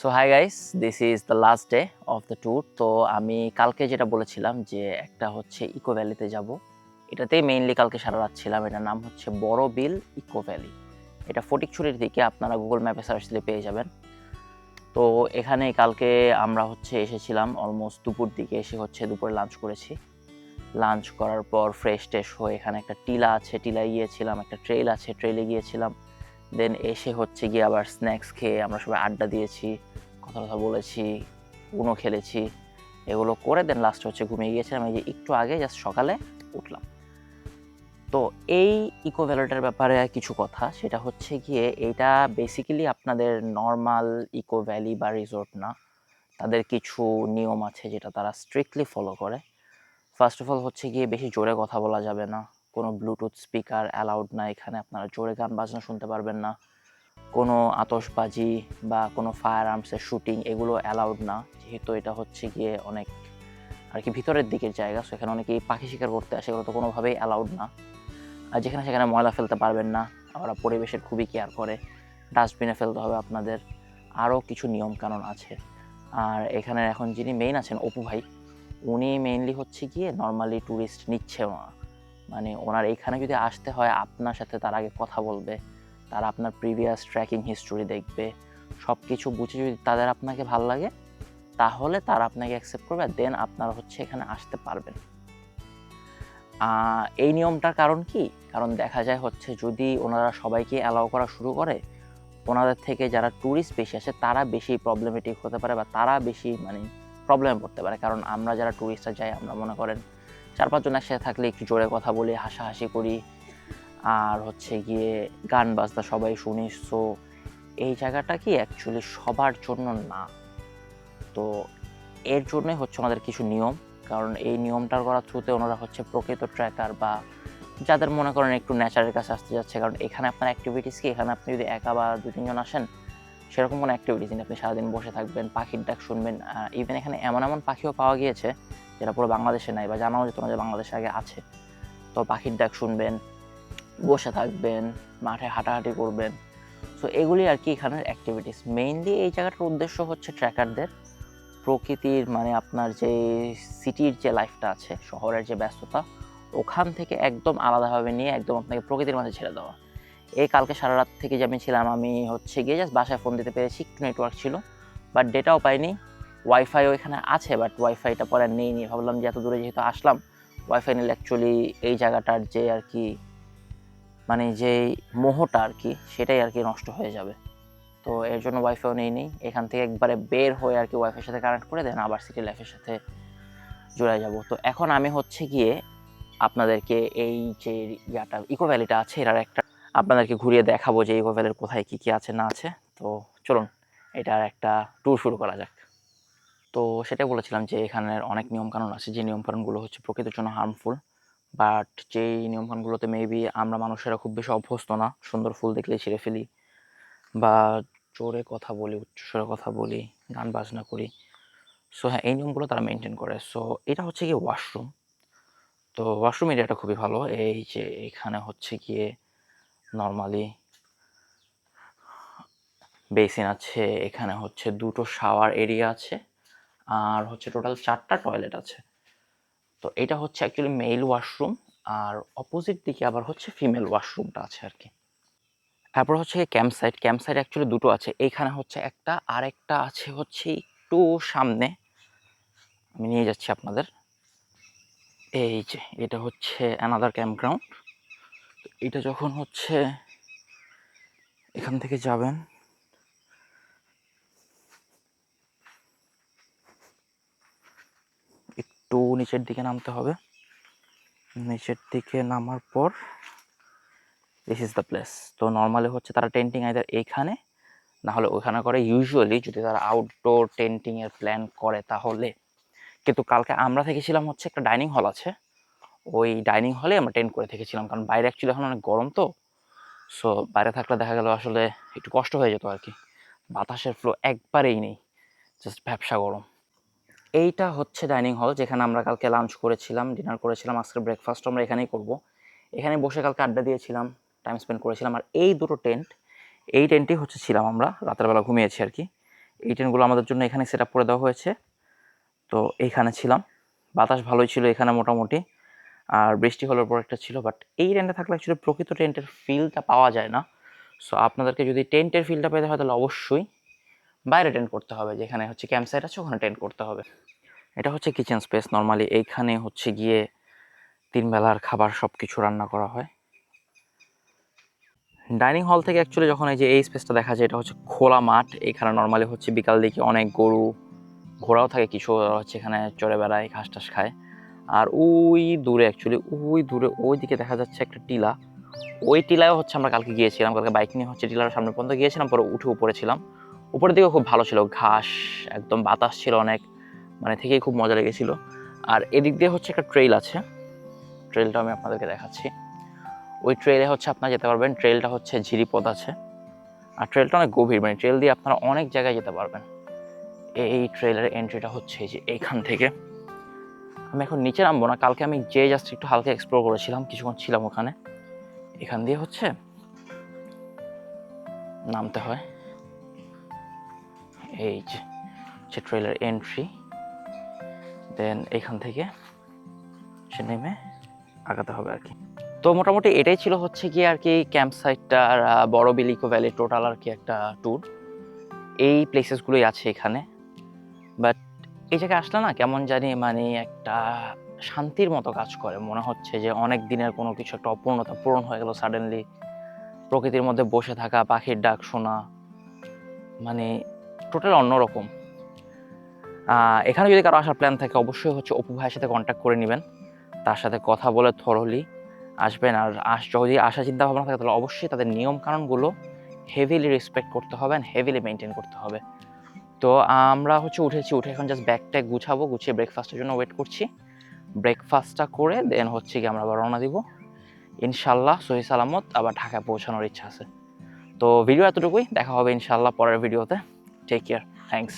So hi guys, this is the last day of the tour. তো আমি কালকে যেটা বলেছিলাম যে একটা হচ্ছে ইকো ভ্যালিতে যাব, এটাতেই মেইনলি কালকে সারা রাত ছিলাম। এটার নাম হচ্ছে বড় বিল ইকো ভ্যালি। এটা ফটিকছড়ির দিকে, আপনারা গুগল ম্যাপে সার্চ দিলে পেয়ে যাবেন। তো এখানে কালকে আমরা হচ্ছে এসেছিলাম অলমোস্ট দুপুর দিকে, এসে হচ্ছে দুপুরে লাঞ্চ করেছি। লাঞ্চ করার পর ফ্রেশ ট্রেশ হয়ে এখানে একটা টিলা আছে, টিলায় গিয়েছিলাম। একটা ট্রেল আছে, ট্রেলে গিয়েছিলাম। দেন এসে হচ্ছে গিয়ে আবার স্ন্যাক্স খেয়ে আমরা সবাই আড্ডা দিয়েছি, কথা কথা বলেছি, উনো খেলেছি, এগুলো করে দেন লাস্টে হচ্ছে ঘুমিয়ে গিয়েছিলাম। এই যে একটু আগে জাস্ট সকালে উঠলাম। তো এই ইকো ভ্যালিটার ব্যাপারে কিছু কথা, সেটা হচ্ছে গিয়ে এইটা বেসিক্যালি আপনাদের নর্মাল ইকো ভ্যালি বা রিসোর্ট না। তাদের কিছু নিয়ম আছে যেটা তারা স্ট্রিক্টলি ফলো করে। ফার্স্ট অফ অল হচ্ছে গিয়ে বেশি জোরে কথা বলা যাবে না, কোনো ব্লুটুথ স্পিকার অ্যালাউড না এখানে, আপনারা জোরে গান বাজনা শুনতে পারবেন না, কোনো আতশবাজি বা কোনো ফায়ার আর্মসের শুটিং এগুলো অ্যালাউড না, যেহেতু এটা হচ্ছে গিয়ে অনেক আর কি ভিতরের দিকের জায়গা। সো এখানে অনেকেই পাখি শিকার করতে আসে, এগুলো তো কোনোভাবেই অ্যালাউড না। আর যেখানে সেখানে ময়লা ফেলতে পারবেন না, ওরা পরিবেশের খুবই কেয়ার করে, ডাস্টবিনে ফেলতে হবে আপনাদের। আরও কিছু নিয়ম কানুন আছে। আর এখানে এখন যিনি মেইন আছেন, অপু ভাই, উনি মেইনলি হচ্ছে গিয়ে নর্মালি ট্যুরিস্ট নিচ্ছে না। মানে ওনার এইখানে যদি আসতে হয়, আপনার সাথে তার আগে কথা বলবে, তারা আপনার প্রিভিয়াস ট্র্যাকিং হিস্টোরি দেখবে, সব কিছু বুঝে যদি তাদের আপনাকে ভালো লাগে, তাহলে তারা আপনাকে অ্যাকসেপ্ট করবে, দেন আপনারা হচ্ছে এখানে আসতে পারবেন। এই নিয়মটার কারণ কি? কারণ দেখা যায় হচ্ছে যদি ওনারা সবাইকে অ্যালাউ করা শুরু করে, ওনাদের থেকে যারা ট্যুরিস্ট বেশি আসে তারা বেশি প্রবলেমেটিক হতে পারে, বা তারা বেশি প্রবলেমে পড়তে পারে। কারণ আমরা যারা ট্যুরিস্টরা যাই, আমরা মনে করেন 4-5 জন একসাথে থাকলে একটু জোরে কথা বলি, হাসাহাসি করি, আর হচ্ছে গিয়ে গান বাজনা সবাই শুনি। সো এই জায়গাটা কি অ্যাকচুয়ালি সবার জন্য না। তো এর জন্যই হচ্ছে ওনাদের কিছু নিয়ম। কারণ এই নিয়মটার করার থ্রুতে ওনারা হচ্ছে প্রকৃত ট্র্যাকার, বা যাদের মনে করেন একটু নেচারের কাছে আসতে যাচ্ছে। কারণ এখানে আপনার অ্যাক্টিভিটিস কি, এখানে আপনি যদি একা বা 2-3 জন আসেন, সেরকম কোনো অ্যাক্টিভিটিস নেই। আপনি সারাদিন বসে থাকবেন, পাখির ডাক শুনবেন। ইভেন এখানে এমন এমন পাখিও পাওয়া গিয়েছে যেটা পুরো বাংলাদেশে নাই, বা জানাও যেত না যে বাংলাদেশে আগে আছে। তো পাখির ডাক শুনবেন, বসে থাকবেন, মাঠে হাঁটাহাঁটি করবেন। সো এগুলি আর কি এখানের অ্যাক্টিভিটিস। মেইনলি এই জায়গাটার উদ্দেশ্য হচ্ছে ট্র্যাকারদের প্রকৃতির, আপনার যে সিটির যে লাইফটা আছে, শহরের যে ব্যস্ততা, ওখান থেকে একদম আলাদাভাবে নিয়ে একদম আপনাকে প্রকৃতির মাঝে ছেড়ে দেওয়া। এই কালকে সারা রাত থেকে যে আমি ছিলাম, আমি হচ্ছে গিয়ে জাস্ট বাসায় ফোন দিতে পেরেছি, একটু নেটওয়ার্ক ছিল, বাট ডেটাও পাইনি। ওয়াইফাইও এখানে আছে, বাট ওয়াইফাইটা পরে আর নেইনি। ভাবলাম যে এত দূরে যেহেতু আসলাম, ওয়াইফাই নিলে অ্যাকচুয়ালি এই জায়গাটার যে আর কি যে মোহটা আর কি, সেটাই আর কি নষ্ট হয়ে যাবে। তো এর জন্য ওয়াইফাইও নেইনি। এখান থেকে একবারে বের হয়ে আর কি ওয়াইফাইয়ের সাথে কানেক্ট করে দেন আবার সিটি লাইফের সাথে জুড়ে যাব। তো এখন আমি হচ্ছে গিয়ে আপনাদেরকে এই যে ইকো ভ্যালিটা আছে, এটার একটা আপনাদেরকে ঘুরিয়ে দেখাবো যে ইকো ভ্যালির কোথায় কী কী আছে না আছে। তো চলুন এটার একটা ট্যুর শুরু করা যাক। তো সেটাই বলেছিলাম যে এখানের অনেক নিয়মকানুন আছে, যে নিয়মকানুনগুলো হচ্ছে প্রকৃতির জন্য হার্মফুল, বাট যেই নিয়মকানুনগুলোতে মেবি আমরা মানুষেরা খুব বেশি অভ্যস্ত না। সুন্দর ফুল দেখলেই ছিঁড়ে ফেলি, বা জোরে কথা বলি, উচ্চস্বরে কথা বলি, গান বাজনা করি। সো হ্যাঁ, এই নিয়মগুলো তারা মেনটেন করে। সো এটা হচ্ছে গিয়ে ওয়াশরুম। তো ওয়াশরুম এরিয়াটা খুবই ভালো। এই যে এখানে হচ্ছে গিয়ে নর্মালি বেসিন আছে, এখানে হচ্ছে 2টো শাওয়ার এরিয়া আছে, আর হচ্ছে টোটাল 4টা টয়লেট আছে। তো এটা হচ্ছে অ্যাকচুয়ালি মেল ওয়াশরুম, আর অপোজিট দিকে আবার হচ্ছে ফিমেল ওয়াশরুমটা আছে আর কি। তারপর হচ্ছে camp site. Camp site actually 2টো আছে, এইখানে হচ্ছে একটা, আর একটা আছে হচ্ছে একটু সামনে। আমি নিয়ে যাচ্ছি আপনাদের। এই যে এটা হচ্ছে অ্যানাদার ক্যাম্প গ্রাউন্ড। এটা যখন হচ্ছে এখান থেকে যাবেন, একটু নিচের দিকে নামতে হবে। নিচের দিকে নামার পর দিস ইজ দ্য প্লেস। তো নর্মালি হচ্ছে তারা টেন্টিং আইদার এইখানে না হলে ওইখানে করে, ইউজুয়ালি যদি তারা আউটডোর টেন্টিংয়ের প্ল্যান করে তাহলে। কিন্তু কালকে আমরা থেকেছিলাম হচ্ছে একটা ডাইনিং হল আছে, ওই ডাইনিং হলে আমরা টেন্ট করে থেকেছিলাম। কারণ বাইরে অ্যাকচুয়ালি এখন অনেক গরম, তো সো বাইরে থাকলে দেখা গেল আসলে একটু কষ্ট হয়ে যেত আর কি। বাতাসের ফ্লো একবারেই নেই, জাস্ট ভ্যাপসা গরম। এইটা হচ্ছে ডাইনিং হল, যেখানে আমরা কালকে লাঞ্চ করেছিলাম, ডিনার করেছিলাম, আজকে ব্রেকফাস্ট আমরা এখানেই করব। এখানে বসে কালকে আড্ডা দিয়েছিলাম, টাইম স্পেন্ড করেছিলাম। আর এই দুটো টেন্ট, এই টেন্টেই হচ্ছে ছিলাম আমরা, রাতের বেলা ঘুমিয়েছি আর কি। এই টেন্টগুলো আমাদের জন্য এখানে সেট আপ করে দেওয়া হয়েছে। তো এইখানে ছিলাম, বাতাস ভালোই ছিল এখানে মোটামুটি, আর বৃষ্টি হলোর পর একটা ছিল। বাট এই টেন্টে থাকলে অ্যাকচুয়ালি প্রকৃত টেন্টের ফিলটা পাওয়া যায় না। সো আপনাদেরকে যদি টেন্টের ফিলটা পেতে হয় তাহলে অবশ্যই বাইরে টেন্ট করতে হবে, যেখানে হচ্ছে ক্যাম্প সাইট আছে ওখানে টেন্ট করতে হবে। এটা হচ্ছে কিচেন স্পেস। নর্মালি এইখানে হচ্ছে গিয়ে 3 বেলার খাবার সব কিছু রান্না করা হয়। ডাইনিং হল থেকে অ্যাকচুয়ালি যখন এই যে এই স্পেসটা দেখা যায়, এটা হচ্ছে খোলা মাঠ। এখানে নর্মালি হচ্ছে বিকাল দিকে অনেক গরু ঘোড়াও থাকে, কিছু হচ্ছে এখানে চড়ে বেড়ায়, ঘাস টাস খায়। আর ওই দূরে অ্যাকচুয়ালি ওই দূরে ওই দিকে দেখা যাচ্ছে একটা টিলা। ওই টিলায় হচ্ছে আমরা কালকে গিয়েছিলাম, কালকে বাইক নিয়ে হচ্ছে টিলার সামনে পর্যন্ত গিয়েছিলাম, পরে উঠে উপরে ছিলাম। উপরের দিকে খুব ভালো ছিল, ঘাস একদম, বাতাস ছিল অনেক, মানে থেকেই খুব মজা লেগেছিল। আর এদিক দিয়ে হচ্ছে একটা ট্রেইল আছে, ট্রেইলটা আমি আপনাদেরকে দেখাচ্ছি। ওই ট্রেইলে হচ্ছে আপনারা যেতে পারবেন। ট্রেইলটা হচ্ছে ঝিরিপথ আছে, আর ট্রেইলটা অনেক গভীর, মানে ট্রেইল দিয়ে আপনারা অনেক জায়গায় যেতে পারবেন। এই ট্রেইলের এন্ট্রিটা হচ্ছে এই যে এইখান থেকে। আমি এখন নিচে নামবো না, কালকে আমি যে জাস্ট একটু হালকা এক্সপ্লোর করেছিলাম, কিছুক্ষণ ছিলাম ওখানে। এখান দিয়ে হচ্ছে নামতে হয়, এই যে ট্রেইলের এন্ট্রি। দেন এখান থেকে সে নেমে আগাতে হবে আর কি। তো মোটামুটি এটাই ছিল হচ্ছে কি আর কি ক্যাম্প সাইটটার বড় বিল ইকো ভ্যালি টোটাল আর কি একটা ট্যুর। এই প্লেসেসগুলোই আছে এখানে। বাট এই জায়গায় আসলে না কেমন জানি মানে একটা শান্তির মতো কাজ করে, মনে হচ্ছে যে অনেক দিনের কোনো কিছু একটা অপূর্ণতা পূরণ হয়ে গেল সাডেনলি। প্রকৃতির মধ্যে বসে থাকা, পাখির ডাক শোনা, মানে টোটাল অন্যরকম। এখানে যদি কারো আসার প্ল্যান থাকে অবশ্যই হচ্ছে অপু ভাইয়ের সাথে কন্ট্যাক্ট করে নেবেন, তার সাথে কথা বলে থরলি আসবেন। আর যদি আসার চিন্তা ভাবনা থাকে তাহলে অবশ্যই তাদের নিয়ম কানুনগুলো হেভিলি রেসপেক্ট করতে হবে অ্যান্ড হেভিলি মেনটেন করতে হবে। তো আমরা হচ্ছে উঠে এখন জাস্ট ব্যাগ ট্যাগ গুছাবো, গুছিয়ে ব্রেকফাস্টের জন্য ওয়েট করছি। ব্রেকফাস্টটা করে দেন হচ্ছে কি আমরা আবার রওনা দিব ইনশাল্লাহ সহি সালামত। আবার ঢাকায় পৌঁছানোর ইচ্ছা আছে। তো ভিডিও এতটুকুই, দেখা হবে ইনশাল্লাহ পরের ভিডিওতে। Take care, thanks.